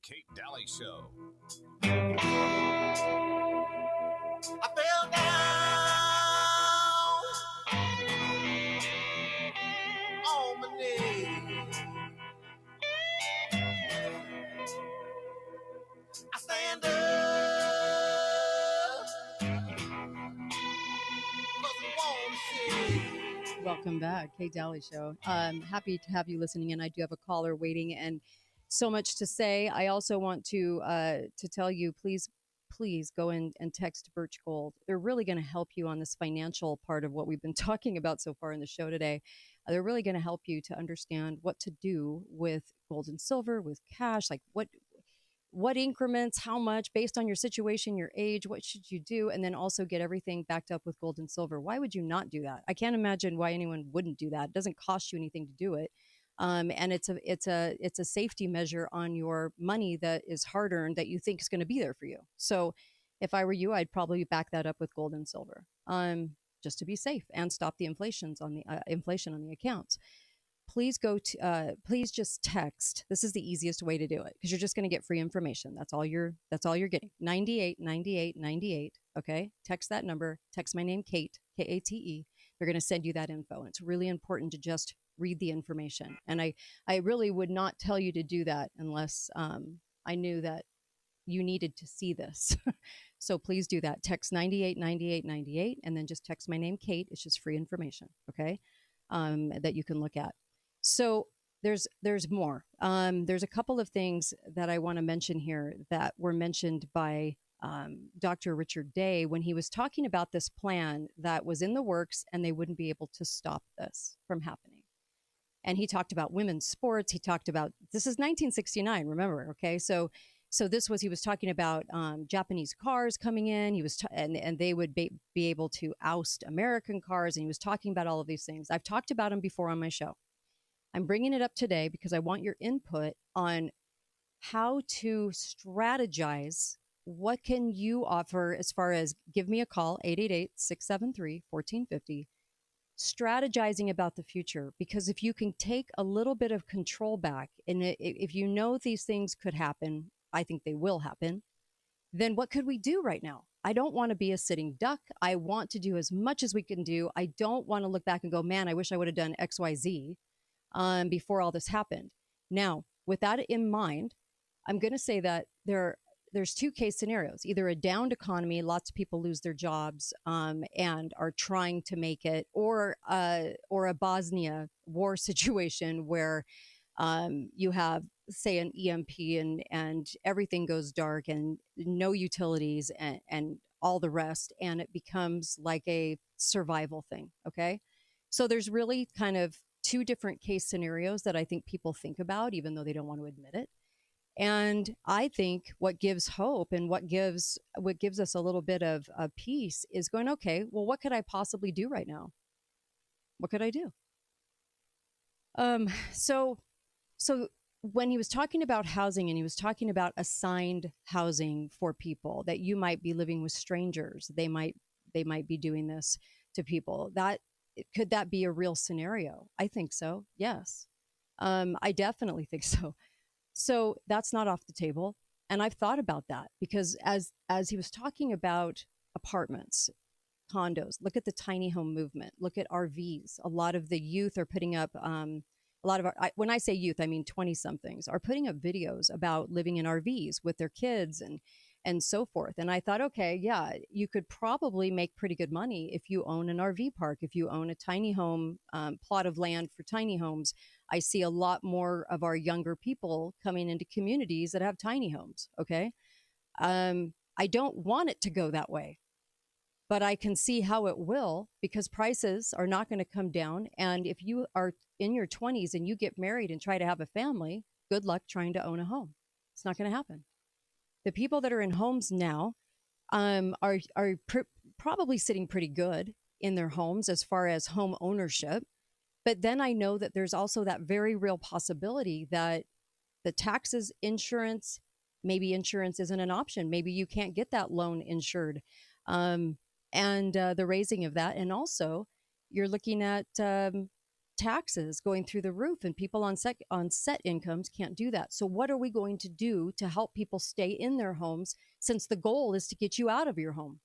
Kate Daly Show. I fell down on my knees. I stand up 'cause I want to see. Welcome back, Kate Daly Show. Happy to have you listening in. I do have a caller waiting, and so much to say. I also want to tell you, please go in and text Birch Gold. They're really going to help you on this financial part of what we've been talking about so far in the show today. They're really going to help you to understand what to do with gold and silver, with cash, like what increments, how much, based on your situation, your age, what should you do? And then also get everything backed up with gold and silver. Why would you not do that? I can't imagine why anyone wouldn't do that. It doesn't cost you anything to do it. And it's a safety measure on your money that is hard earned that you think is going to be there for you. So if I were you, I'd probably back that up with gold and silver, just to be safe and stop the inflation on the accounts. Please please just text. This is the easiest way to do it because you're just going to get free information. That's all you're getting. 989898. Okay. Text that number. Text my name, Kate, Kate. They're going to send you that info. And it's really important to just read the information. And I really would not tell you to do that unless I knew that you needed to see this. So please do that. Text 989898 and then just text my name, Kate. It's just free information. Okay. That you can look at. So there's more. There's a couple of things that I want to mention here that were mentioned by Dr. Richard Day when he was talking about this plan that was in the works and they wouldn't be able to stop this from happening. And he talked about women's sports. He talked about, this is 1969, remember, okay? So he was talking about Japanese cars coming in. He was, and they would be able to oust American cars. And he was talking about all of these things. I've talked about them before on my show. I'm bringing it up today because I want your input on how to strategize. What can you offer as far as give me a call, 888-673-1450, strategizing about the future. Because if you can take a little bit of control back, and if you know these things could happen, I think they will happen, then what could we do right now? I don't want to be a sitting duck. I want to do as much as we can do. I don't want to look back and go, man, I wish I would have done X, Y, Z before all this happened. Now, with that in mind, I'm going to say that there's two case scenarios: either a downed economy, lots of people lose their jobs and are trying to make it, or a Bosnia war situation where you have, say, an EMP and everything goes dark and no utilities and all the rest, and it becomes like a survival thing. Okay, so there's really kind of two different case scenarios that I think people think about, even though they don't want to admit it. And I think what gives hope and what gives us a little bit of peace is going, okay, well, what could I possibly do right now? What could I do? So when he was talking about housing and he was talking about assigned housing for people, that you might be living with strangers, they might be doing this to people. Could that be a real scenario? I think so. Yes. I definitely think so. So that's not off the table. And I've thought about that because as he was talking about apartments, condos, look at the tiny home movement, look at RVs. A lot of the youth are putting up, when I say youth, I mean 20 somethings are putting up videos about living in RVs with their kids and so forth. And I thought, okay, yeah, you could probably make pretty good money if you own an RV park, if you own a tiny home plot of land for tiny homes. I see a lot more of our younger people coming into communities that have tiny homes. Okay. I don't want it to go that way, but I can see how it will, because prices are not going to come down. And if you are in your 20s and you get married and try to have a family, good luck trying to own a home. It's not going to happen. The people that are in homes now are probably sitting pretty good in their homes as far as home ownership. But then I know that there's also that very real possibility that the taxes, insurance, maybe insurance isn't an option. Maybe you can't get that loan insured, and the raising of that. And also you're looking at taxes going through the roof, and people on set incomes can't do that. So what are we going to do to help people stay in their homes, since the goal is to get you out of your home?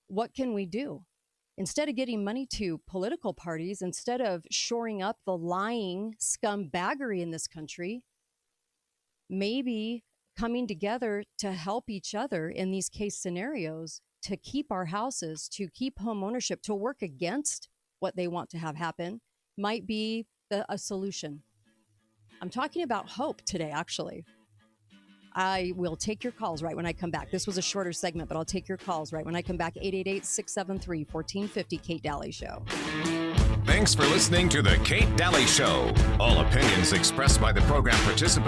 What can we do? Instead of getting money to political parties, instead of shoring up the lying scumbaggery in this country, maybe coming together to help each other in these case scenarios, to keep our houses, to keep home ownership, to work against what they want to have happen, might be a solution. I'm talking about hope today, actually. I will take your calls right when I come back. This was a shorter segment, but I'll take your calls right when I come back. 888-673-1450, Kate Daly Show. Thanks for listening to The Kate Daly Show. All opinions expressed by the program participants